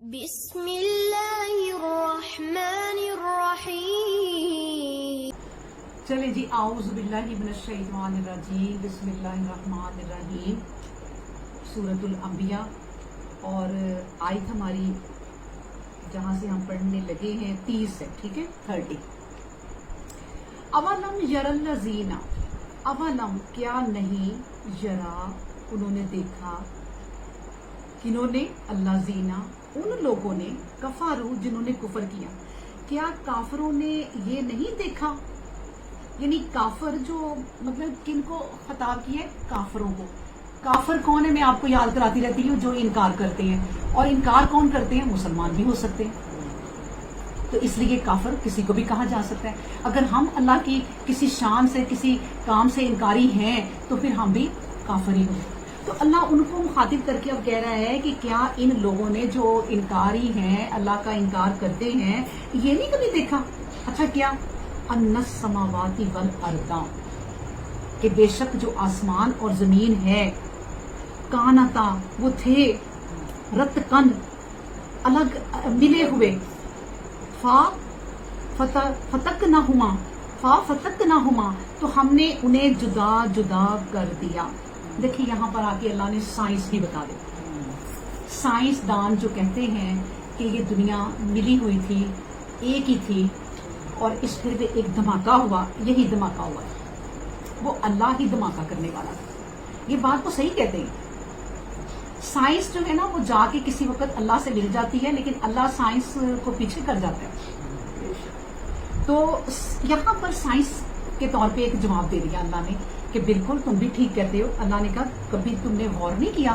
بسم اللہ الرحمن الرحیم۔ چلے جی، اعوذ باللہ من الشیطان الرجیم، بسم اللہ الرحمن الرحیم، سورۃ الانبیاء۔ اور آیت ہماری جہاں سے ہم پڑھنے لگے ہیں 30 سے، ٹھیک ہے، 30۔ اولم یر الذین، اولم کیا نہیں، یرا انہوں نے دیکھا، کنہوں نے؟ الذین، ان لوگوں نے، کفروا جنہوں نے کفر کیا، کیا کافروں نے یہ نہیں دیکھا؟ یعنی کافر جو مطلب کن کو خطاب کیا ہے؟ کافروں کو۔ کافر کون ہے؟ میں آپ کو یاد کراتی رہتی ہوں، جو انکار کرتے ہیں۔ اور انکار کون کرتے ہیں؟ مسلمان بھی ہو سکتے ہیں۔ تو اس لیے کافر کسی کو بھی کہا جا سکتا ہے۔ اگر ہم اللہ کی کسی شان سے، کسی کام سے انکاری ہیں تو پھر ہم بھی کافر ہی ہوں۔ تو اللہ ان کو مخاطب کر کے اب کہہ رہا ہے کہ کیا ان لوگوں نے جو انکاری ہیں، اللہ کا انکار کرتے ہیں، یہ نہیں کبھی دیکھا؟ اچھا کیا؟ ان السماوات والارض، کہ بے شک جو آسمان اور زمین ہے، کانتا وہ تھے، رتقن الگ ملے ہوئے، فتقناہما تو ہم نے انہیں جدا جدا کر دیا۔ دیکھیں یہاں پر آ کے اللہ نے سائنس بھی بتا دی۔ سائنس دان جو کہتے ہیں کہ یہ دنیا ملی ہوئی تھی، ایک ہی تھی، اور اس پھر بھی ایک دھماکہ ہوا، یہی دھماکہ ہوا ہے، وہ اللہ ہی دھماکہ کرنے والا تھا۔ یہ بات تو صحیح کہتے ہیں۔ سائنس جو ہے نا وہ جا کے کسی وقت اللہ سے مل جاتی ہے، لیکن اللہ سائنس کو پیچھے کر جاتا ہے۔ تو یہاں پر سائنس کے طور پہ ایک جواب دے دیا اللہ نے کہ بالکل تم بھی ٹھیک کہتے ہو۔ اللہ نے کہا کبھی تم نے غور نہیں کیا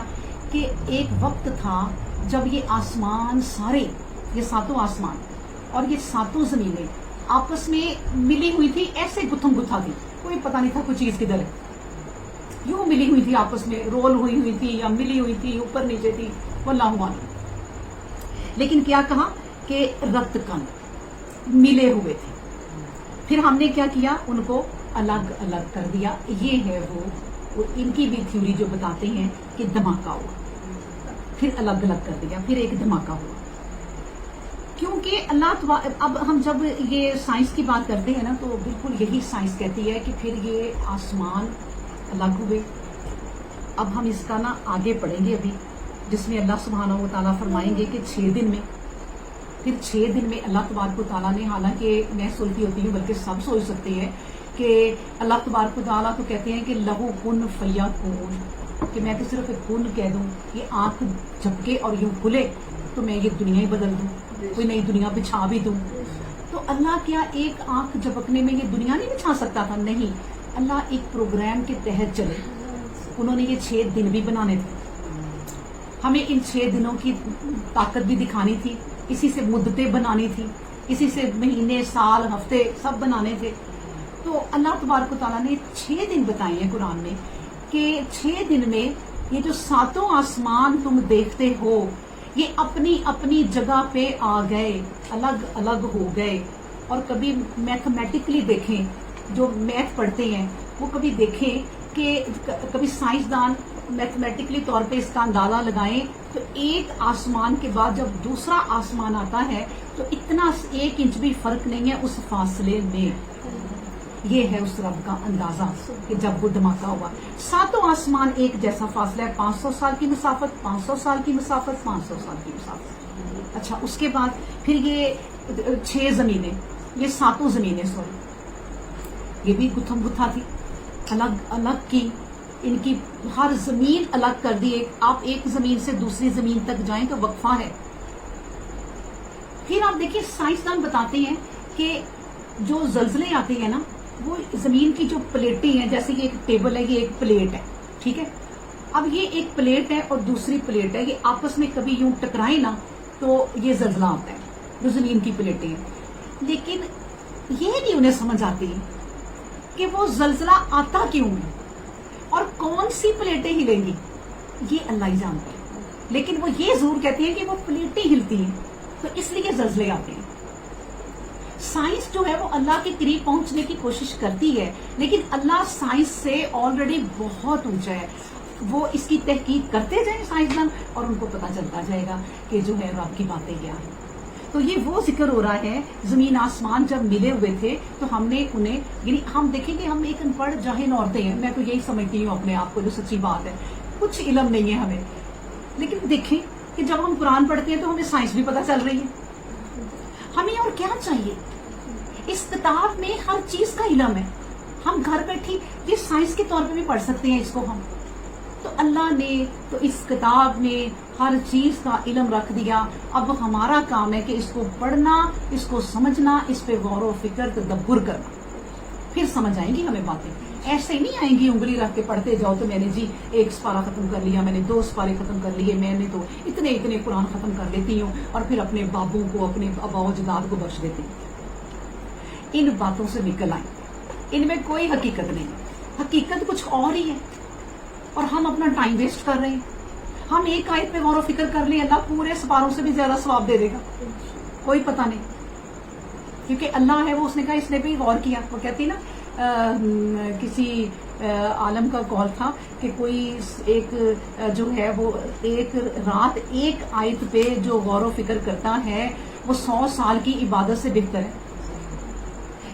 کہ ایک وقت تھا جب یہ آسمان سارے، یہ ساتوں آسمان اور یہ ساتوں زمینیں آپس میں ملی ہوئی تھی، ایسے گتھم گتھا تھی، کوئی پتہ نہیں تھا کوئی چیز کدھر ہے، یوں ملی ہوئی تھی، آپس میں رول ہوئی تھی یا ملی ہوئی تھی، اوپر نیچے تھی، واللہ معلوم۔ لیکن کیا کہا کہ رتقن ملے ہوئے تھے، پھر ہم نے کیا کیا؟ ان کو الگ الگ کر دیا۔ یہ ہے وہ ان کی بھی تھیوری جو بتاتے ہیں کہ دھماکہ ہوا، پھر الگ الگ کر دیا، پھر ایک دھماکہ ہوا۔ کیونکہ اللہ اب ہم جب یہ سائنس کی بات کرتے ہیں نا تو بالکل یہی سائنس کہتی ہے کہ پھر یہ آسمان الگ ہوئے۔ اب ہم اس کا نا آگے پڑھیں گے ابھی، جس میں اللہ سبحانہ و تعالیٰ فرمائیں گے کہ 6 دن میں، پھر 6 دن میں اللہ تبارک و تعالیٰ نے، حالانکہ میں سوچتی ہوتی ہوں بلکہ سب سوچ سکتے ہیں کہ اللہ تبارک و تعالیٰ تو کہتے ہیں کہ لہو کن فیکون، کہ میں تو صرف ایک کن کہہ دوں، یہ آنکھ جھپکے اور یوں کھلے تو میں یہ دنیا ہی بدل دوں، کوئی نئی دنیا بچھا بھی دوں۔ تو اللہ کیا ایک آنکھ جھپکنے میں یہ دنیا نہیں بچھا سکتا تھا؟ نہیں، اللہ ایک پروگرام کے تحت چلے۔ انہوں نے یہ 6 دن بھی بنانے تھے، ہمیں ان 6 دنوں کی طاقت بھی دکھانی تھی، اسی سے مدتیں بنانی تھی، اسی سے مہینے، سال، ہفتے سب بنانے تھے۔ تو اللہ تبارک و تعالیٰ نے 6 دن بتائے ہیں قرآن میں کہ 6 دن میں یہ جو ساتوں آسمان تم دیکھتے ہو یہ اپنی اپنی جگہ پہ آ گئے، الگ الگ ہو گئے۔ اور کبھی میتھمیٹکلی دیکھیں، جو میتھ پڑھتے ہیں وہ کبھی دیکھیں کہ کبھی سائنسدان میتھمیٹکلی طور پہ اس کا اندازہ لگائیں تو ایک آسمان کے بعد جب دوسرا آسمان آتا ہے تو اتنا 1 انچ بھی فرق نہیں ہے اس فاصلے میں۔ یہ ہے اس رب کا اندازہ کہ جب وہ دھماکہ ہوا، ساتوں آسمان ایک جیسا فاصلہ ہے، 500 سال کی مسافت، 500 سال کی مسافت، 500 سال کی مسافت۔ اچھا اس کے بعد پھر یہ 6 زمینیں، یہ ساتوں زمینیں، سوری یہ بھی گتھم گتھا تھی، الگ الگ کی، ان کی ہر زمین الگ کر دی۔ آپ ایک زمین سے دوسری زمین تک جائیں تو وقفہ ہے۔ پھر آپ دیکھیں سائنسدان بتاتے ہیں کہ جو زلزلے آتے ہیں نا وہ زمین کی جو پلیٹیں ہیں، جیسے یہ ایک ٹیبل ہے، یہ ایک پلیٹ ہے، ٹھیک ہے، اب یہ ایک پلیٹ ہے اور دوسری پلیٹ ہے، یہ آپس میں کبھی یوں ٹکرائیں نا تو یہ زلزلہ آتا ہے، جو زمین کی پلیٹیں ہیں۔ لیکن یہ نہیں انہیں سمجھ آتی کہ وہ زلزلہ آتا کیوں ہے اور کون سی پلیٹیں ہلیں گی، یہ اللہ ہی جانتا ہے۔ لیکن وہ یہ ضرور کہتی ہیں کہ وہ پلیٹیں ہلتی ہیں تو اس لیے زلزلے آتے ہیں۔ سائنس جو ہے وہ اللہ کے قریب پہنچنے کی کوشش کرتی ہے، لیکن اللہ سائنس سے آلریڈی بہت اونچا ہے۔ وہ اس کی تحقیق کرتے جائیں سائنسدان اور ان کو پتہ چلتا جائے گا کہ جو ہے رب کی باتیں کیا ہیں. تو یہ وہ ذکر ہو رہا ہے زمین آسمان جب ملے ہوئے تھے تو ہم نے انہیں یعنی ہم دیکھیں گے ہم ایک ان پڑھ جاہل عورتیں ہیں, میں تو یہی سمجھتی ہوں اپنے آپ کو, جو سچی بات ہے کچھ علم نہیں ہے ہمیں, لیکن دیکھیں کہ جب ہم قرآن پڑھتے ہیں تو ہمیں سائنس بھی پتہ چل رہی ہے. ہمیں اور کیا چاہیے؟ اس کتاب میں ہر چیز کا علم ہے. ہم گھر بیٹھی یہ سائنس کے طور پہ بھی پڑھ سکتے ہیں اس کو ہم. تو اللہ نے تو اس کتاب میں ہر چیز کا علم رکھ دیا. اب ہمارا کام ہے کہ اس کو پڑھنا, اس کو سمجھنا, اس پہ غور و فکر تدبر کرنا, پھر سمجھ آئیں گی ہمیں باتیں. ایسے نہیں آئیں گی انگلی رکھ کے پڑھتے جاؤ تو میں نے جی ایک سپارہ ختم کر لیا, میں نے 2 سپارے ختم کر لیے, میں نے تو اتنے قرآن ختم کر لیتی ہوں اور پھر اپنے بابوں کو اپنے ابا و جداد کو بخش دیتی ہوں. ان باتوں سے نکل آئیں, ان میں کوئی حقیقت نہیں. حقیقت کچھ اور ہی ہے اور ہم اپنا ٹائم ویسٹ کر رہے ہیں. ہم ایک آیت پہ غور و فکر کر لیں, اللہ پورے سپاروں سے بھی زیادہ ثواب دے دے گا, کوئی پتہ نہیں. کیونکہ اللہ ہے وہ, اس نے کہا اس نے بھی غور کیا. وہ کہتی نا کسی عالم کا قول تھا کہ کوئی ایک جو ہے وہ ایک رات ایک آیت پہ جو غور و فکر کرتا ہے وہ 100 سال کی عبادت سے بہتر ہے.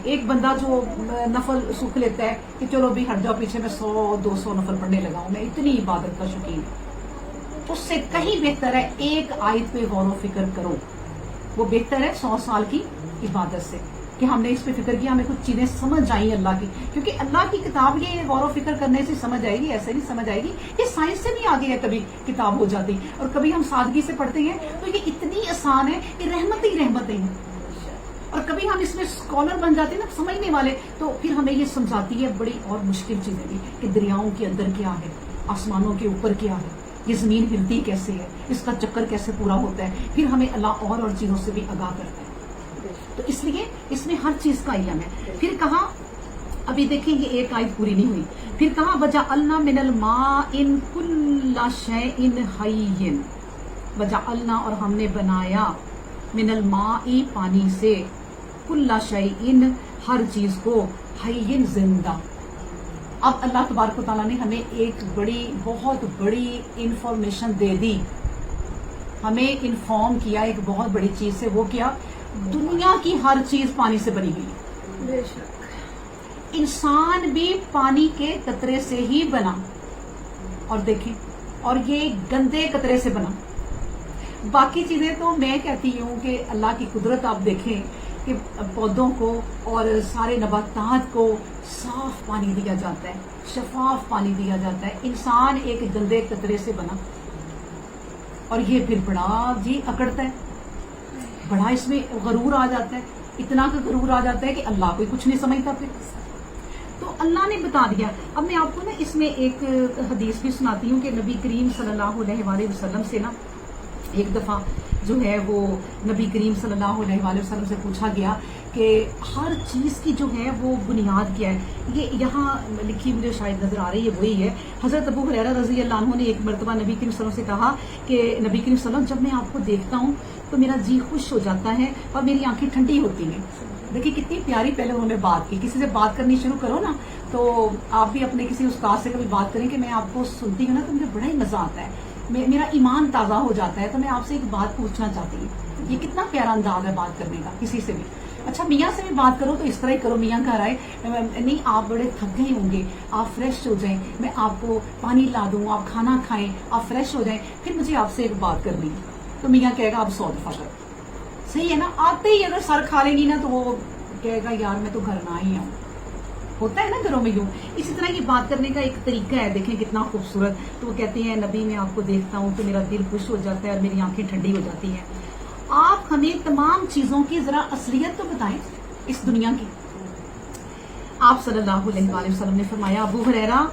ایک بندہ جو نفل سوکھ لیتا ہے کہ چلو بھی ہٹ جاؤ پیچھے, میں 100-200 نفل پڑھنے لگا ہوں, میں اتنی عبادت کا شوقین ہوں, اس سے کہیں بہتر ہے ایک آیت پہ غور و فکر کرو. وہ بہتر ہے 100 سال کی عبادت سے کہ ہم نے اس پہ فکر کیا, ہمیں کچھ چیزیں سمجھ آئیں اللہ کی. کیونکہ اللہ کی کتاب یہ غور و فکر کرنے سے سمجھ آئے گی, ایسے نہیں سمجھ آئے گی. یہ سائنس سے بھی آگے ہے, کبھی کتاب ہو جاتی اور کبھی ہم سادگی سے پڑھتے ہیں تو یہ اتنی آسان ہے کہ رحمتیں ہیں. اور کبھی ہم اس میں اسکالر بن جاتے ہیں نا, سمجھنے والے, تو پھر ہمیں یہ سمجھاتی ہے بڑی اور مشکل چیزیں بھی کہ دریاؤں کے اندر کیا ہے, آسمانوں کے اوپر کیا ہے, یہ زمین ہلتی کیسے ہے, اس کا چکر کیسے پورا ہوتا ہے. پھر ہمیں اللہ اور چیزوں سے بھی آگاہ کرتا ہے. تو اس لیے اس میں ہر چیز کا علم ہے. پھر کہا, ابھی دیکھیں یہ ایک آیت پوری نہیں ہوئی, پھر کہا وجعلنا من الماء کل شیء حی, وجعلنا اور ہم نے بنایا من الماء پانی سے, کل شیء ہر چیز کو, حی زندہ. اب اللہ تبارک و تعالیٰ نے ہمیں ایک بہت بڑی انفارمیشن دے دی, ہمیں انفارم کیا ایک بہت بڑی چیز سے. وہ کیا؟ دنیا کی ہر چیز پانی سے بنی ہوئی ہے. بے شک. انسان بھی پانی کے قطرے سے ہی بنا, اور دیکھیں, اور یہ گندے قطرے سے بنا. باقی چیزیں تو میں کہتی ہوں کہ اللہ کی قدرت آپ دیکھیں کہ پودوں کو اور سارے نباتات کو صاف پانی دیا جاتا ہے, شفاف پانی دیا جاتا ہے. انسان ایک گندے قطرے سے بنا اور یہ پھر بڑا جی اکڑتا ہے, بڑا اس میں غرور آ جاتا ہے, اتنا کا غرور آ جاتا ہے کہ اللہ کوئی کچھ نہیں سمجھتا. پھر تو اللہ نے بتا دیا. اب میں آپ کو نا اس میں ایک حدیث بھی سناتی ہوں کہ نبی کریم صلی اللہ علیہ وآلہ وسلم سے نا ایک دفعہ جو ہے وہ نبی کریم صلی اللہ علیہ وآلہ وسلم سے پوچھا گیا کہ ہر چیز کی جو ہے وہ بنیاد کیا ہے. یہ یہاں لکھی مجھے شاید نظر آ رہی ہے, وہی ہے. حضرت ابو ہریرہ رضی اللہ عنہ نے ایک مرتبہ نبی کریم صلی اللہ علیہ وسلم سے کہا کہ نبی کریم صلی اللہ علیہ وسلم, جب میں آپ کو دیکھتا ہوں تو میرا جی خوش ہو جاتا ہے اور میری آنکھیں ٹھنڈی ہوتی ہیں. دیکھیے کتنی پیاری پہلے انہوں نے بات کی. کسی سے بات کرنی شروع کرو نا تو آپ بھی اپنے کسی استاد سے کبھی بات کریں کہ میں آپ کو سنتی ہوں نا تو مجھے بڑا ہی مزہ آتا ہے, میرا ایمان تازہ ہو جاتا ہے, تو میں آپ سے ایک بات پوچھنا چاہتی ہوں. یہ کتنا پیارا انداز ہے بات کرنے کا کسی سے بھی. اچھا میاں سے بھی بات کرو تو اس طرح ہی کرو, میاں گھر آئے, نہیں آپ بڑے تھک گئے ہوں گے, آپ فریش ہو جائیں, میں آپ کو پانی لا دوں, آپ کھانا کھائیں, آپ فریش ہو جائیں, پھر مجھے آپ سے ایک بات کرنی ہے. تو میاں کہے گا آپ 100 دفعہ کرو. صحیح ہے نا. آتے ہی اگر سر کھا لیں گی نا تو وہ کہے گا یار میں تو گھر نہ ہی آؤں. ہوتا ہے نا گھروں میں یوں. اسی طرح کی بات کرنے کا ایک طریقہ ہے, دیکھیں کتنا خوبصورت. تو وہ کہتے ہیں نبی میں آپ کو دیکھتا ہوں تو میرا دل خوش ہو جاتا ہے اور میری آنکھیں ٹھنڈی ہو جاتی ہیں. آپ ہمیں تمام چیزوں کی ذرا اصلیت تو بتائیں اس دنیا کی. آپ صلی اللہ علیہ وآلہ وسلم نے فرمایا, ابو ہریرہ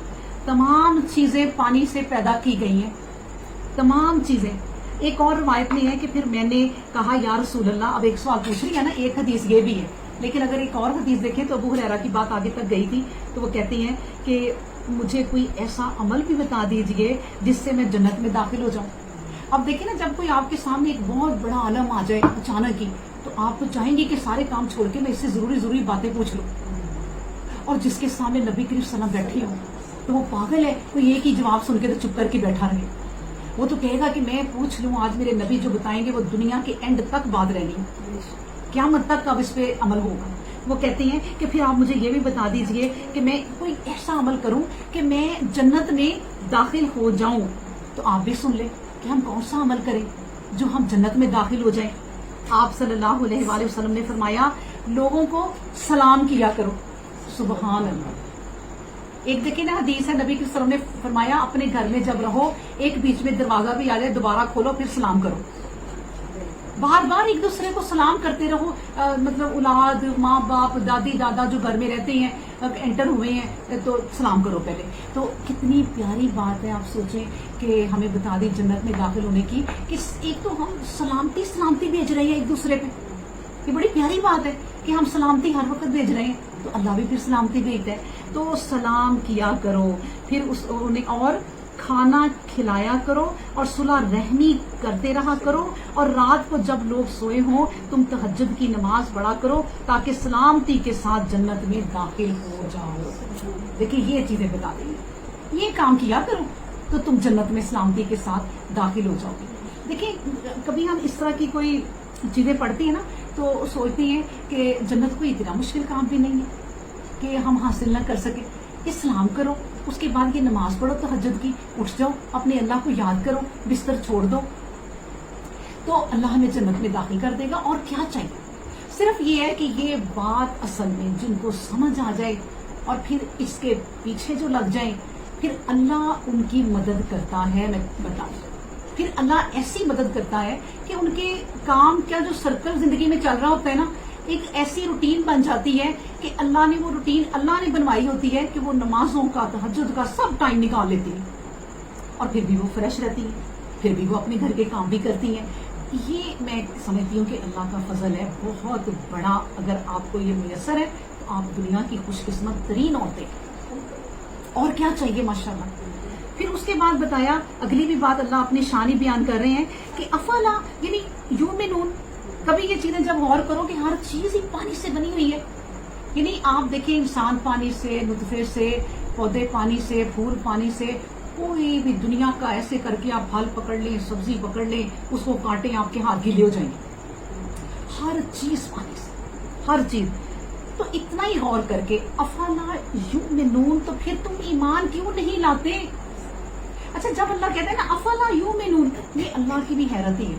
تمام چیزیں پانی سے پیدا کی گئی ہیں, تمام چیزیں. ایک اور روایت میں ہے کہ پھر میں نے کہا یا رسول اللہ, اب ایک سوال پوچھ رہی ہے نا, ایک حدیث یہ بھی ہے لیکن اگر ایک اور حدیث دیکھیں تو ابو ہریرہ کی بات آگے تک گئی تھی. تو وہ کہتے ہیں کہ مجھے کوئی ایسا عمل بھی بتا دیجئے جس سے میں جنت میں داخل ہو جاؤں. اب دیکھیں نا, جب کوئی آپ کے سامنے ایک بہت بڑا عالم آ جائے اچانک ہی تو آپ تو چاہیں گے کہ سارے کام چھوڑ کے میں اس سے ضروری باتیں پوچھ لوں. اور جس کے سامنے نبی کریم صلی اللہ علیہ وسلم بیٹھے ہوں تو وہ پاگل ہے، کوئی ایک ہی جواب سن کے تو چپ کر کے بیٹھا رہے. وہ تو کہے گا کہ میں پوچھ لوں، آج میرے نبی جو بتائیں گے وہ دنیا کے اینڈ تک بات رہنی ہے، قیامت تک اب اس پہ عمل ہوگا. وہ کہتے ہیں کہ پھر آپ مجھے یہ بھی بتا دیجئے کہ میں کوئی ایسا عمل کروں کہ میں جنت میں داخل ہو جاؤں. تو آپ بھی سن لیں کہ ہم کون سا عمل کریں جو ہم جنت میں داخل ہو جائیں. آپ صلی اللہ علیہ وآلہ وسلم نے فرمایا لوگوں کو سلام کیا کرو. سبحان اللہ. ایک دیکھیں نا حدیث ہے، نبی کے وسلم نے فرمایا اپنے گھر میں جب رہو ایک بیچ میں دروازہ بھی آ جائے دوبارہ کھولو پھر سلام کرو. بار بار ایک دوسرے کو سلام کرتے رہو. مطلب اولاد، ماں باپ، دادی دادا جو گھر میں رہتے ہیں انٹر ہوئے ہیں تو سلام کرو پہلے. تو کتنی پیاری بات ہے. آپ سوچیں کہ ہمیں بتا دی جنت میں داخل ہونے کی کہ ایک تو ہم سلامتی بھیج رہے ہیں ایک دوسرے پہ. یہ بڑی پیاری بات ہے کہ ہم سلامتی ہر وقت بھیج رہے ہیں تو اللہ بھی پھر سلامتی بھیجتا ہے. تو سلام کیا کرو، پھر انہیں اور کھانا کھلایا کرو اور صلح رحمی کرتے رہا کرو. اور رات کو جب لوگ سوئے ہوں تم تہجد کی نماز پڑھا کرو تاکہ سلامتی کے ساتھ جنت میں داخل ہو جاؤ. دیکھیں یہ چیزیں بتا دیں، یہ کام کیا کرو تو تم جنت میں سلامتی کے ساتھ داخل ہو جاؤ گے. دیکھیں کبھی ہم اس طرح کی کوئی چیزیں پڑھتے ہیں نا تو سوچتے ہیں کہ جنت کوئی اتنا مشکل کام بھی نہیں ہے کہ ہم حاصل نہ کر سکیں. اسلام کرو، اس کے بعد یہ نماز پڑھو تہجد کی، اٹھ جاؤ، اپنے اللہ کو یاد کرو، بستر چھوڑ دو تو اللہ ہمیں جنت میں داخل کر دے گا. اور کیا چاہیے؟ صرف یہ ہے کہ یہ بات اصل میں جن کو سمجھ آ جائے اور پھر اس کے پیچھے جو لگ جائیں پھر اللہ ان کی مدد کرتا ہے. میں بتاؤں پھر اللہ ایسی مدد کرتا ہے کہ ان کے کام کا جو سرکل زندگی میں چل رہا ہوتا ہے نا ایک ایسی روٹین بن جاتی ہے کہ اللہ نے وہ روٹین اللہ نے بنوائی ہوتی ہے کہ وہ نمازوں کا تہجد کا سب ٹائم نکال لیتی ہے اور پھر بھی وہ فریش رہتی ہے، پھر بھی وہ اپنے گھر کے کام بھی کرتی ہیں. یہ میں سمجھتی ہوں کہ اللہ کا فضل ہے بہت بڑا. اگر آپ کو یہ میسر ہے تو آپ دنیا کی خوش قسمت ترین عورتیں. اور کیا چاہیے ماشاءاللہ. پھر اس کے بعد بتایا اگلی بھی بات اللہ اپنی شانی بیان کر رہے ہیں کہ افلا یعنی یؤمنون. کبھی یہ چیزیں جب غور کرو کہ ہر چیز ہی پانی سے بنی ہوئی ہے. یعنی آپ دیکھیں انسان پانی سے، نطفے سے، پودے پانی سے، پھول پانی سے، کوئی بھی دنیا کا ایسے کر کے آپ پھل پکڑ لیں، سبزی پکڑ لیں، اس کو کاٹیں آپ کے ہاتھ گیلے ہو جائیں گے. ہر چیز پانی سے، ہر چیز. تو اتنا ہی غور کر کے افلا یؤمنون تو پھر تم ایمان کیوں نہیں لاتے؟ اچھا جب اللہ کہتے ہیں نا افلا یؤمنون یہ اللہ کی بھی حیرت ہی ہے.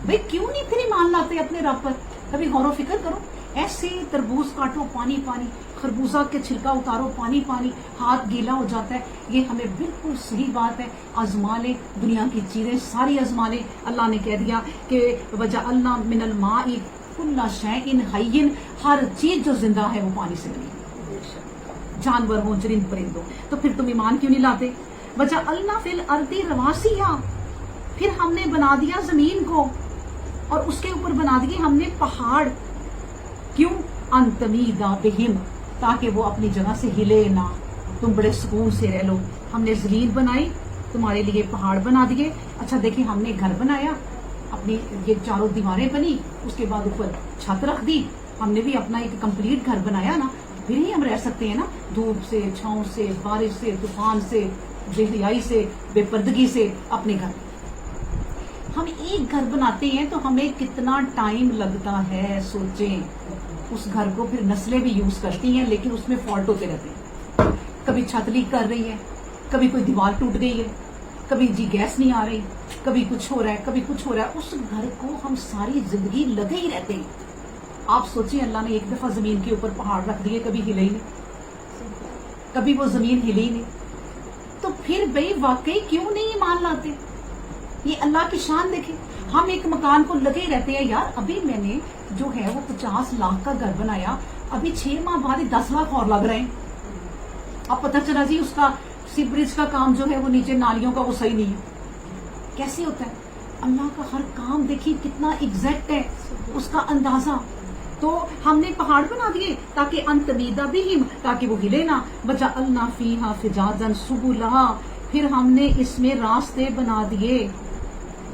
بھئی کیوں نہیں پھر ایمان لاتے اپنے رب پر؟ کبھی غور و فکر کرو. ایسے تربوز کاٹو پانی پانی، خربوزہ کے چھلکا اتارو پانی پانی، ہاتھ گیلا ہو جاتا ہے. یہ ہمیں بالکل صحیح بات ہے. آزما لیں دنیا کی چیزیں ساری آزما لیں. اللہ نے کہہ دیا کہ وجعلنا من الماء کل شیء حی، ہر چیز جو زندہ ہے وہ پانی سے بنی ہے، جانور ہوں چرند پرند ہوں. تو پھر تم ایمان کیوں نہیں لاتے؟ وجعلنا فی الارض رواسیا، پھر ہم نے بنا دیا زمین کو اور اس کے اوپر بنا دیے ہم نے پہاڑ. کیوں؟ ان تمید بہم، تاکہ وہ اپنی جگہ سے ہلے نہ، تم بڑے سکون سے رہ لو. ہم نے زمین بنائی، تمہارے لیے پہاڑ بنا دیے. اچھا دیکھیں ہم نے گھر بنایا، اپنی یہ چاروں دیواریں بنی، اس کے بعد اوپر چھت رکھ دی. ہم نے بھی اپنا ایک کمپلیٹ گھر بنایا نا، پھر ہی ہم رہ سکتے ہیں نا، دھوپ سے، چھاؤں سے، بارش سے، طوفان سے، بے حیائی سے، بے پردگی سے. اپنے گھر ہم ایک گھر بناتے ہیں تو ہمیں کتنا ٹائم لگتا ہے سوچیں. اس گھر کو پھر نسلیں بھی یوز کرتی ہیں لیکن اس میں فالٹ ہوتے رہتے ہیں. کبھی چھت لیک کر رہی ہے، کبھی کوئی دیوار ٹوٹ گئی ہے، کبھی جی گیس نہیں آ رہی، کبھی کچھ ہو رہا ہے، کبھی کچھ ہو رہا ہے. اس گھر کو ہم ساری زندگی لگے ہی رہتے ہیں. آپ سوچیں اللہ نے ایک دفعہ زمین کے اوپر پہاڑ رکھ دیے، کبھی ہلے ہی نہیں، کبھی وہ زمین ہلی ہی نہیں. تو پھر بھئی واقعی کیوں نہیں ایمان لاتے؟ یہ اللہ کی شان دیکھیں. ہم ایک مکان کو لگے رہتے ہیں. یار ابھی میں نے جو ہے وہ 50 لاکھ کا گھر بنایا، ابھی 6 ماہ بعد 10 لاکھ اور لگ رہے ہیں. اب پتہ چلا جی اس کا سیوریج کا کام جو ہے وہ نیچے نالیوں کا وہ صحیح نہیں ہے. کیسے ہوتا ہے؟ اللہ کا ہر کام دیکھیے کتنا ایگزیکٹ ہے اس کا اندازہ. تو ہم نے پہاڑ بنا دیے تاکہ ان تمیدہ بہم، تاکہ وہ ہلے نہ. وجعلنا فیہا فجاجا سبلا، پھر ہم نے اس میں راستے بنا دیے.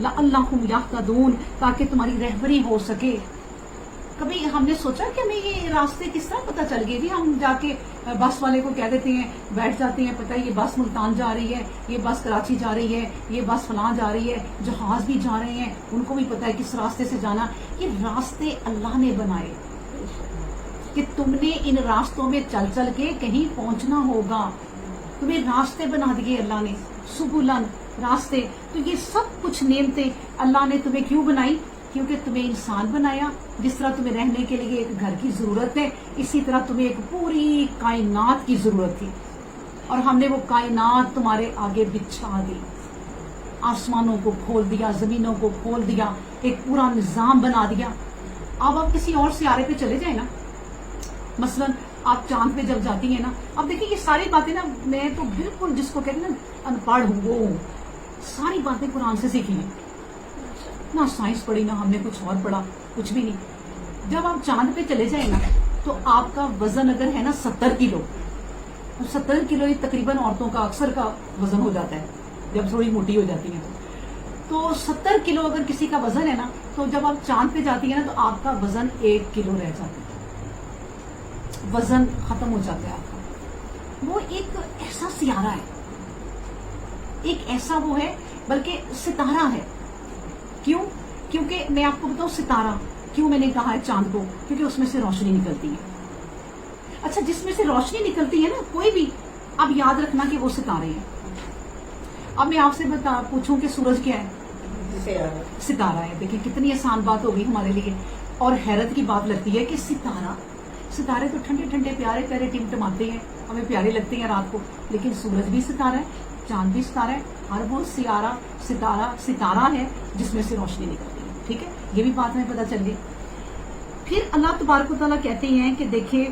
لعلہم یہتدون، تاکہ تمہاری رہبری ہو سکے. کبھی ہم نے سوچا کہ ہمیں یہ راستے کس طرح پتہ چل گئے؟ جی ہم جا کے بس والے کو کہہ دیتے ہیں، بیٹھ جاتے ہیں، پتہ ہے یہ بس ملتان جا رہی ہے، یہ بس کراچی جا رہی ہے، یہ بس فلاں جا رہی ہے، جہاز بھی جا رہے ہیں، ان کو بھی پتہ ہے کس راستے سے جانا۔ یہ راستے اللہ نے بنائے کہ تم نے ان راستوں میں چل چل کے کہیں پہنچنا ہوگا، تمہیں راستے بنا دیے اللہ نے، سبلن، راستے۔ تو یہ سب کچھ نعمتیں اللہ نے تمہیں کیوں بنائی؟ کیونکہ تمہیں انسان بنایا، جس طرح تمہیں رہنے کے لیے ایک گھر کی ضرورت ہے، اسی طرح تمہیں ایک پوری کائنات کی ضرورت تھی، اور ہم نے وہ کائنات تمہارے آگے بچھا دی، آسمانوں کو کھول دیا، زمینوں کو کھول دیا، ایک پورا نظام بنا دیا۔ اب آپ کسی اور سیارے پہ چلے جائیں نا، مثلا آپ چاند پہ جب جاتی ہیں نا، اب دیکھیں یہ ساری باتیں نا، میں تو بالکل جس کو کہتے ہیں نا ان پڑھ ہوں، وہ ساری باتیں قرآن سے سیکھی ہیں، نہ سائنس پڑھی، نہ ہم نے کچھ اور پڑھا، کچھ بھی نہیں۔ جب آپ چاند پہ چلے جائیں نا تو آپ کا وزن اگر ہے نا 70 کلو، 70 کلو یہ تقریباً عورتوں کا اکثر کا وزن ہو جاتا ہے جب تھوڑی موٹی ہو جاتی ہیں تو 70 کلو اگر کسی کا وزن ہے نا، تو جب آپ چاند پہ جاتی ہیں نا تو آپ کا وزن 1 کلو رہ جاتا ہے، وزن ختم ہو جاتا ہے آپ کا۔ وہ ایک ایسا سیارہ ہے، ایک ایسا وہ ہے، بلکہ ستارہ ہے۔ کیوں؟ کیونکہ میں آپ کو بتاؤں ستارہ کیوں میں نے کہا ہے چاند کو، کیونکہ اس میں سے روشنی نکلتی ہے۔ اچھا جس میں سے روشنی نکلتی ہے نا کوئی بھی، اب یاد رکھنا کہ وہ ستارے ہیں۔ اب میں آپ سے پوچھوں کہ سورج کیا ہے؟ ستارہ ہے۔ دیکھیں کتنی آسان بات ہوگی ہمارے لیے، اور حیرت کی بات لگتی ہے کہ ستارے تو ٹھنڈے ٹھنڈے پیارے پیارے ٹمٹماتے ہیں، ہمیں پیارے لگتے ہیں رات کو، لیکن سورج بھی ستارہ ہے، چاند بھی ستارہ ہے، ہر وہ ستارہ ہے جس میں سے روشنی نکلتی ہے۔ ٹھیک ہے، یہ بھی بات ہمیں پتہ چل گئی۔ پھر اللہ تبارک و تعالیٰ کہتے ہیں کہ دیکھیں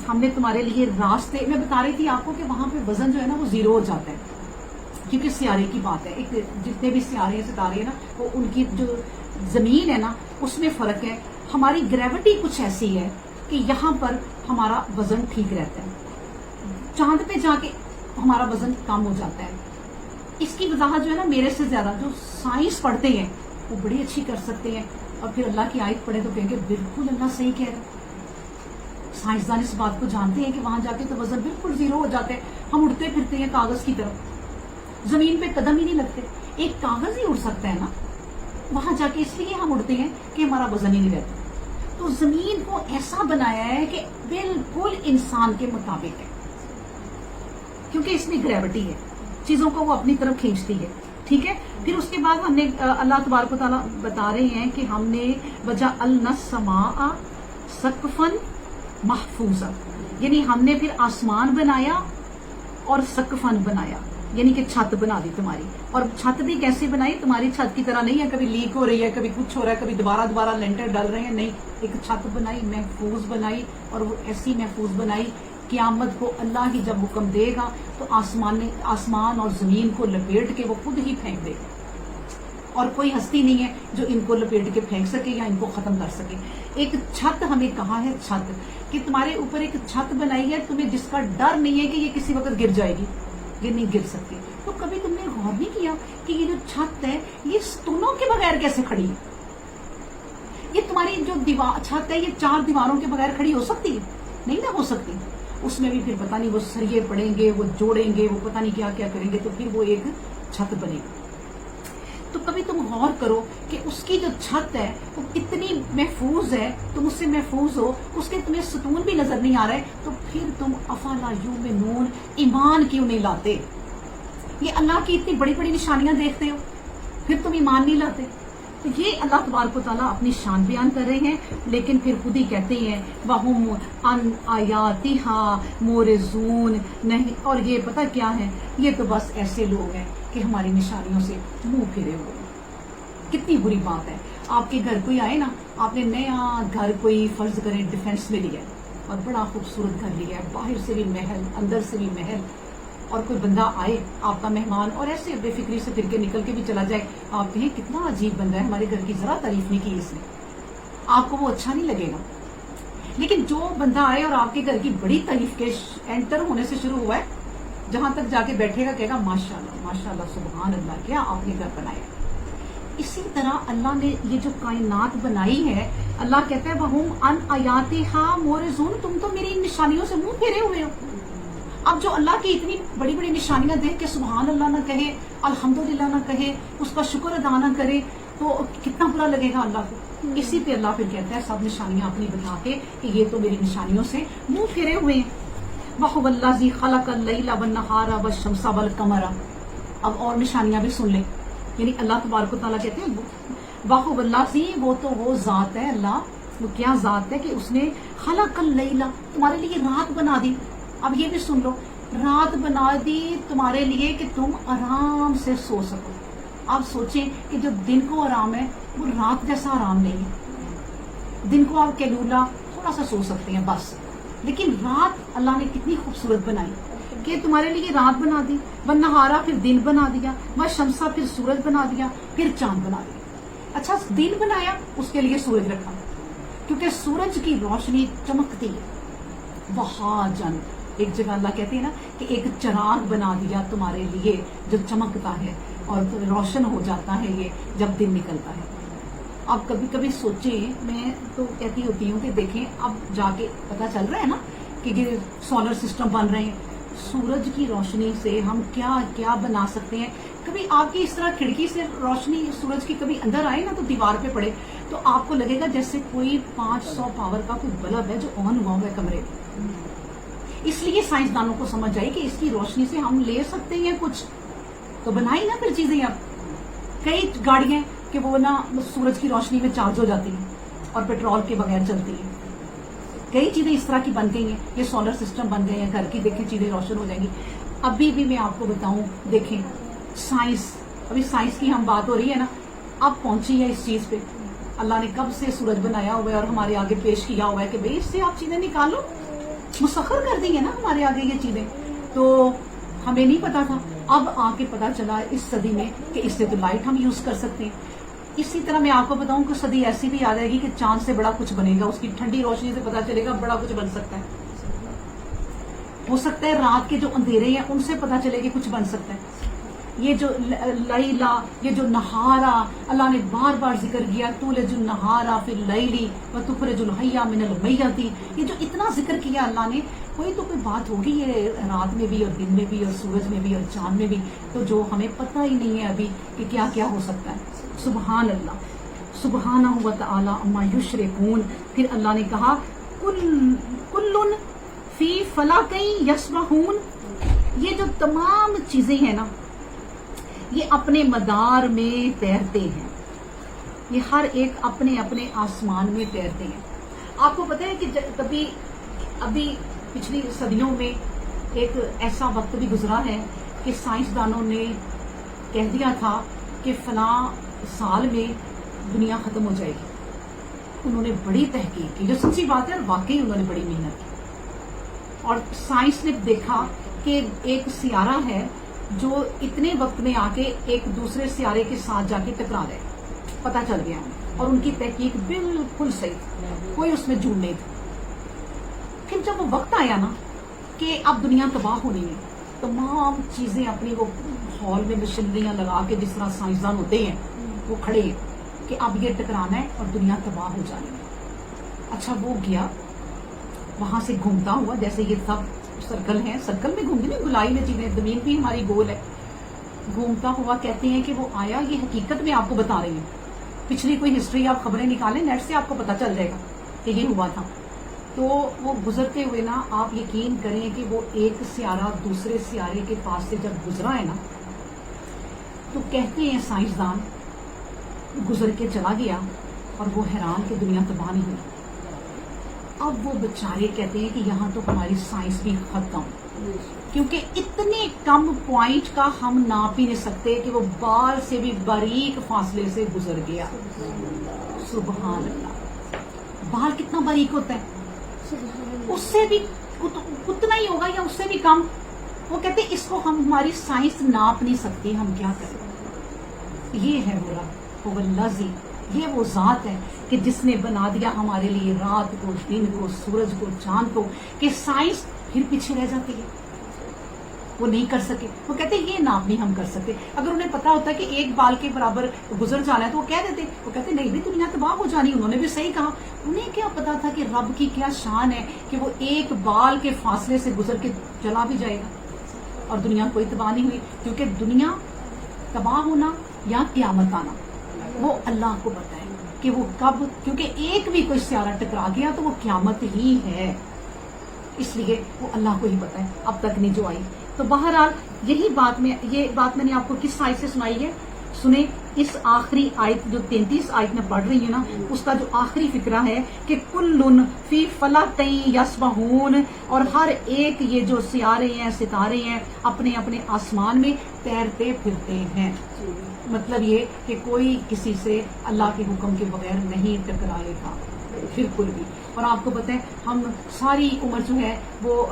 ہم نے تمہارے لیے راستے، میں بتا رہی تھی آپ کو کہ وہاں پہ وزن جو ہے نا وہ 0 ہو جاتا ہے، کیونکہ سیارے کی بات ہے، ایک جتنے بھی سیارے ستارے ہیں نا، وہ ان کی جو زمین ہے نا اس میں فرق ہے۔ ہماری گریوٹی کچھ ایسی ہے کہ یہاں پر ہمارا وزن ٹھیک رہتا ہے، چاند پہ جا کے ہمارا وزن کم ہو جاتا ہے۔ اس کی وضاحت جو ہے نا میرے سے زیادہ جو سائنس پڑھتے ہیں وہ بڑی اچھی کر سکتے ہیں، اور پھر اللہ کی آیت پڑھے تو کہیں گے بالکل اللہ صحیح کہہ رہا ہے۔ سائنسدان اس بات کو جانتے ہیں کہ وہاں جا کے تو وزن بالکل 0 ہو جاتے ہیں، ہم اڑتے پھرتے ہیں کاغذ کی طرف، زمین پہ قدم ہی نہیں لگتے، ایک کاغذ ہی اڑ سکتا ہے نا، وہاں جا کے اس لیے ہم اڑتے ہیں کہ ہمارا وزن ہی نہیں رہتا۔ تو زمین کو ایسا بنایا ہے کہ بالکل انسان کے مطابق ہے، کیونکہ اس میں گریوٹی ہے، چیزوں کو وہ اپنی طرف کھینچتی ہے۔ ٹھیک ہے، پھر اس کے بعد ہم نے اللہ تبارک و تعالیٰ بتا رہے ہیں کہ ہم نے وجعلنا السماء سقفا محفوظا، یعنی ہم نے پھر آسمان بنایا اور سقفن بنایا، یعنی کہ چھت بنا دی تمہاری۔ اور چھت بھی کیسے بنائی؟ تمہاری چھت کی طرح نہیں ہے کبھی لیک ہو رہی ہے، کبھی کچھ ہو رہا ہے، کبھی دوبارہ لینٹر ڈال رہے ہیں، نہیں، ایک چھت بنائی، محفوظ بنائی، اور وہ ایسی محفوظ بنائی قیامت کو اللہ ہی جب حکم دے گا تو آسمان اور زمین کو لپیٹ کے وہ خود ہی پھینک دے گا، اور کوئی ہستی نہیں ہے جو ان کو لپیٹ کے پھینک سکے یا ان کو ختم کر سکے۔ ایک چھت ہمیں کہا ہے، چھت کہ تمہارے اوپر ایک چھت بنائی ہے تمہیں، جس کا ڈر نہیں ہے کہ یہ کسی وقت گر جائے گی، یہ نہیں گر سکتی۔ تو کبھی تم نے غور نہیں کیا کہ یہ جو چھت ہے یہ ستونوں کے بغیر کیسے کھڑی ہے؟ یہ تمہاری جو چھت ہے یہ 4 دیواروں کے بغیر کھڑی ہو سکتی ہے؟ نہیں نہ ہو سکتی، اس میں بھی پھر پتہ نہیں وہ سریے پڑیں گے، وہ جوڑیں گے، وہ پتہ نہیں کیا کیا کریں گے، تو پھر وہ ایک چھت بنے گی۔ تو کبھی تم غور کرو کہ اس کی جو چھت ہے وہ کتنی محفوظ ہے، تم اس سے محفوظ ہو، اس کے تمہیں ستون بھی نظر نہیں آ رہے، تو پھر تم افلا یؤمنون ایمان کیوں نہیں لاتے؟ یہ اللہ کی اتنی بڑی بڑی نشانیاں دیکھتے ہو، پھر تم ایمان نہیں لاتے؟ تو یہ اللہ تبارک و تعالیٰ اپنی شان بیان کر رہے ہیں، لیکن پھر خود ہی کہتے ہیں وَهُمْ عَنْ آیَاتِهَا مُعْرِضُونَ، نہیں، اور یہ پتہ کیا ہے، یہ تو بس ایسے لوگ ہیں کہ ہماری نشانیوں سے منہ پھرے ہوئے ہیں۔ کتنی بری بات ہے، آپ کے گھر کوئی آئے نا، آپ نے نیا گھر کوئی فرض کریں ڈیفینس میں لیا ہے اور بڑا خوبصورت گھر لیا ہے، باہر سے بھی محل، اندر سے بھی محل، اور کوئی بندہ آئے آپ کا مہمان اور ایسے بے فکری سے پھر کے نکل کے بھی چلا جائے، آپ کہیں کتنا عجیب بندہ ہے، ہمارے گھر کی ذرا تعریف نہیں کی اس نے، آپ کو وہ اچھا نہیں لگے گا۔ لیکن جو بندہ آئے اور آپ کے گھر کی بڑی تعریف کے انٹر ہونے سے شروع ہوا ہے، جہاں تک جا کے بیٹھے گا کہے گا ماشاءاللہ ماشاءاللہ سبحان اللہ، کیا آپ نے گھر بنایا۔ اسی طرح اللہ نے یہ جو کائنات بنائی ہے، اللہ کہتا ہے وَهُمْ عَنْ آیَاتِهَا مُعْرِضُونَ، تم تو میری ان نشانیوں سے منہ پھیرے ہوئے ہو۔ اب جو اللہ کی اتنی بڑی بڑی نشانیاں دیکھ کے سبحان اللہ نہ کہے، الحمدللہ نہ کہے، اس کا شکر ادا نہ کرے، تو کتنا برا لگے گا اللہ کو۔ اسی پہ اللہ پھر کہتا ہے سب نشانیاں اپنی بتا کے کہ یہ تو میری نشانیوں سے منہ پھیرے ہوئے ہیں۔ وَهُوَ الَّذِي خَلَقَ اللَّيْلَ وَالنَّهَارَ وَالشَّمْسَ وَالْقَمَرَ۔ اب اور نشانیاں بھی سن لیں، یعنی اللہ تبارک و تعالیٰ کہتے ہیں وَهُوَ الَّذِي، وہ تو وہ ذات ہے، اللہ وہ کیا ذات ہے کہ اس نے خلق اللیل، تمہارے لیے رات بنا دی۔ اب یہ بھی سن لو، رات بنا دی تمہارے لیے کہ تم آرام سے سو سکو۔ آپ سوچیں کہ جو دن کو آرام ہے وہ رات جیسا آرام نہیں ہے۔ دن کو آپ کیلولا تھوڑا سا سو سکتے ہیں بس، لیکن رات اللہ نے کتنی خوبصورت بنائی کہ تمہارے لیے رات بنا دی، والنہارا پھر دن بنا دیا، والشمسا پھر سورج بنا دیا، پھر چاند بنا دیا۔ اچھا دن بنایا، اس کے لیے سورج رکھا کیونکہ سورج کی روشنی چمکتی ہے۔ وہاجن، ایک جگہ اللہ کہتے ہیں نا کہ ایک چراغ بنا دیا تمہارے لیے جو چمکتا ہے اور روشن ہو جاتا ہے یہ جب دن نکلتا ہے۔ اب کبھی کبھی سوچیں، میں تو کہتی ہوتی ہوں کہ دیکھیں اب جا کے پتہ چل رہا ہے نا کہ یہ سولر سسٹم بن رہے ہیں، سورج کی روشنی سے ہم کیا کیا بنا سکتے ہیں۔ کبھی آپ کی اس طرح کھڑکی سے روشنی سورج کی کبھی اندر آئے نا تو دیوار پہ پڑے تو آپ کو لگے گا جیسے کوئی 500 پاور کا کوئی بلب ہے جو آن ہوا ہوا ہے کمرے میں۔ اس لیے سائنسدانوں کو سمجھ آئی کہ اس کی روشنی سے ہم لے سکتے ہیں کچھ، تو بنائی نا پھر چیزیں۔ اب کئی گاڑیاں کہ وہ نا سورج کی روشنی میں چارج ہو جاتی ہیں اور پیٹرول کے بغیر چلتی ہیں۔ کئی چیزیں اس طرح کی بن گئی ہیں، یہ سولر سسٹم بن گئے ہیں، گھر کی دیکھیں چیزیں روشن ہو جائیں گی۔ ابھی بھی میں آپ کو بتاؤں، دیکھیں سائنس، ابھی سائنس کی ہم بات ہو رہی ہے نا، اب پہنچی ہے اس چیز پہ۔ اللہ نے کب سے سورج بنایا ہوا ہے اور ہمارے آگے پیش کیا ہوا ہے کہ بھئی اس سے آپ چیزیں نکالو، مسخر کر دی ہے نا ہمارے آگے یہ چیزیں، تو ہمیں نہیں پتا تھا، اب آ کے پتا چلا اس صدی میں کہ اس سے تو لائٹ ہم یوز کر سکتے ہیں۔ اسی طرح میں آپ کو بتاؤں کہ صدی ایسی بھی آ جائے گی کہ چاند سے بڑا کچھ بنے گا، اس کی ٹھنڈی روشنی سے پتا چلے گا بڑا کچھ بن سکتا ہے۔ ہو سکتا ہے رات کے جو اندھیرے ہیں ان سے پتا چلے کہ کچھ بن سکتا ہے۔ یہ جو لیلا، یہ جو نہارا، اللہ نے بار بار ذکر کیا تولج النہارا فی اللیل وتخرج الحی من المیت، یہ جو اتنا ذکر کیا اللہ نے، کوئی تو کوئی بات ہوگی یہ رات میں بھی اور دن میں بھی اور سورج میں بھی اور چاند میں بھی، تو جو ہمیں پتہ ہی نہیں ہے ابھی کہ کیا کیا ہو سکتا ہے۔ سبحان اللہ، سبحانہ و تعالی عما یشرکون۔ پھر اللہ نے کہا کل فی فلک یسبحون، یہ جو تمام چیزیں ہیں نا یہ اپنے مدار میں تیرتے ہیں، یہ ہر ایک اپنے اپنے آسمان میں تیرتے ہیں۔ آپ کو پتہ ہے کہ کبھی ابھی پچھلی صدیوں میں ایک ایسا وقت بھی گزرا ہے کہ سائنسدانوں نے کہہ دیا تھا کہ فلاں سال میں دنیا ختم ہو جائے گی۔ انہوں نے بڑی تحقیق کی، جو سچی بات ہے، اور واقعی انہوں نے بڑی محنت کی، اور سائنس نے دیکھا کہ ایک سیارہ ہے جو اتنے وقت میں آ کے ایک دوسرے سیارے کے ساتھ جا کے ٹکرا گئے، پتہ چل گیا، اور ان کی تحقیق بالکل صحیح، کوئی اس میں جھوٹ نہیں تھا۔ پھر جب وہ وقت آیا نا کہ اب دنیا تباہ ہونی ہے، تمام چیزیں اپنی وہ ہال میں مشینریاں لگا کے جس طرح سائنسدان ہوتے ہیں وہ کھڑے ہیں کہ اب یہ ٹکرانا ہے اور دنیا تباہ ہو جانی ہے۔ اچھا وہ گیا وہاں سے گھومتا ہوا، جیسے یہ سب سرکل ہیں، سرکل میں گھومتی نہیں، گلائی میں چیزیں، زمین بھی ہماری گول ہے، گھومتا ہوا کہتے ہیں کہ وہ آیا، یہ حقیقت میں آپ کو بتا رہی ہوں، پچھلی کوئی ہسٹری آپ خبریں نکالیں نیٹ سے آپ کو پتا چل جائے گا کہ یہ ہوا تھا۔ تو وہ گزرتے ہوئے نا آپ یقین کریں کہ وہ ایک سیارہ دوسرے سیارے کے پاس سے جب گزرا ہے نا تو کہتے ہیں سائنسدان گزر کے چلا گیا اور وہ حیران کہ دنیا تباہ نہیں ہوئی۔ اب وہ بیچارے کہتے ہیں کہ یہاں تو ہماری سائنس بھی ختم، کیونکہ اتنے کم پوائنٹ کا ہم ناپ ہی نہیں سکتے کہ وہ بال سے بھی باریک فاصلے سے گزر گیا۔ سبحان اللہ، بال کتنا باریک ہوتا ہے، اس سے بھی اتنا ہی ہوگا یا اس سے بھی کم۔ وہ کہتے ہیں اس کو ہماری سائنس ناپ نہیں سکتی، ہم کیا کریں۔ یہ ہے وہ رب، وہ الذی، یہ وہ ذات ہے کہ جس نے بنا دیا ہمارے لیے رات کو، دن کو، سورج کو، چاند کو، کہ سائنس پھر پیچھے رہ جاتی ہے۔ وہ نہیں کر سکے. وہ کہتے ہیں یہ ناپ نہیں ہم کر سکتے. اگر انہیں پتا ہوتا ہے کہ ایک بال کے برابر گزر جانا ہے تو وہ کہہ دیتے. وہ کہتے نہیں نہیں دنیا تباہ ہو جانی. انہوں نے بھی صحیح کہا. انہیں کیا پتا تھا کہ رب کی کیا شان ہے کہ وہ ایک بال کے فاصلے سے گزر کے چلا بھی جائے گا اور دنیا کوئی تباہ نہیں ہوئی. کیونکہ دنیا تباہ ہونا یا قیامت آنا وہ اللہ کو پتا ہے کہ وہ کب, کیونکہ ایک بھی کوئی سیارہ ٹکرا گیا تو وہ قیامت ہی ہے, اس لیے وہ اللہ کو ہی پتا ہے. اب تک نہیں جو آئی. تو بہرحال یہ بات میں نے آپ کو کس آیت سے سنائی ہے. سنیں اس آخری آیت جو 33 آیت میں پڑھ رہی ہوں نا, اس کا جو آخری فقرہ ہے کہ کلن فی فلکٍ یسبحون, اور ہر ایک یہ جو سیارے ہیں ستارے ہیں اپنے اپنے آسمان میں تیرتے پھرتے ہیں. مطلب یہ کہ کوئی کسی سے اللہ کے حکم کے بغیر نہیں ٹکرائے گا بالکل بھی. اور آپ کو پتہ ہے ہم ساری عمر جو ہے وہ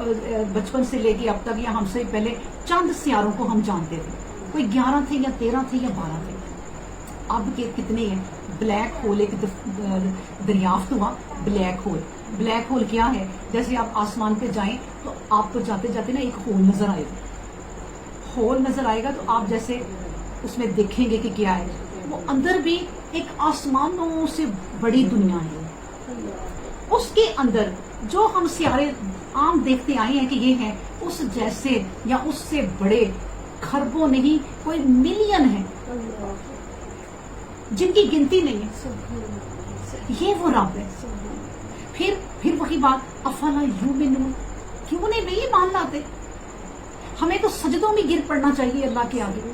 بچپن سے لے کے اب تک یا ہم سے پہلے چند سیاروں کو ہم جانتے تھے. کوئی 11 تھے یا 13 تھے یا 12 تھے. اب کے کتنے ہیں. بلیک ہول ایک دریافت ہوا. بلیک ہول, بلیک ہول کیا ہے؟ جیسے آپ آسمان پہ جائیں تو آپ کو جاتے جاتے نا ایک ہول نظر آئے گا. ہول نظر آئے گا تو آپ جیسے اس میں دیکھیں گے کہ کیا ہے. وہ اندر بھی ایک آسمانوں سے بڑی دنیا ہے. اس کے اندر جو ہم سیارے عام دیکھتے آئے ہیں کہ یہ ہیں, اس جیسے یا اس سے بڑے کھربوں نہیں, کوئی ملین ہیں جن کی گنتی نہیں ہے. یہ وہ رب ہے. پھر وہی بات افلا یؤمنون, کیوں نہیں بھی ایمان لاتے؟ ہمیں تو سجدوں میں گر پڑنا چاہیے اللہ کے آگے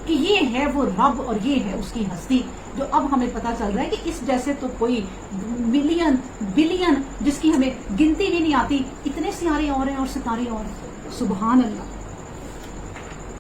کہ یہ ہے وہ رب اور یہ ہے اس کی ہستی, جو اب ہمیں پتا چل رہا ہے کہ اس جیسے تو کوئی ملین بلین جس کی ہمیں گنتی بھی نہیں آتی, اتنے سیارے اور ہیں اور ستارے اور. سبحان اللہ.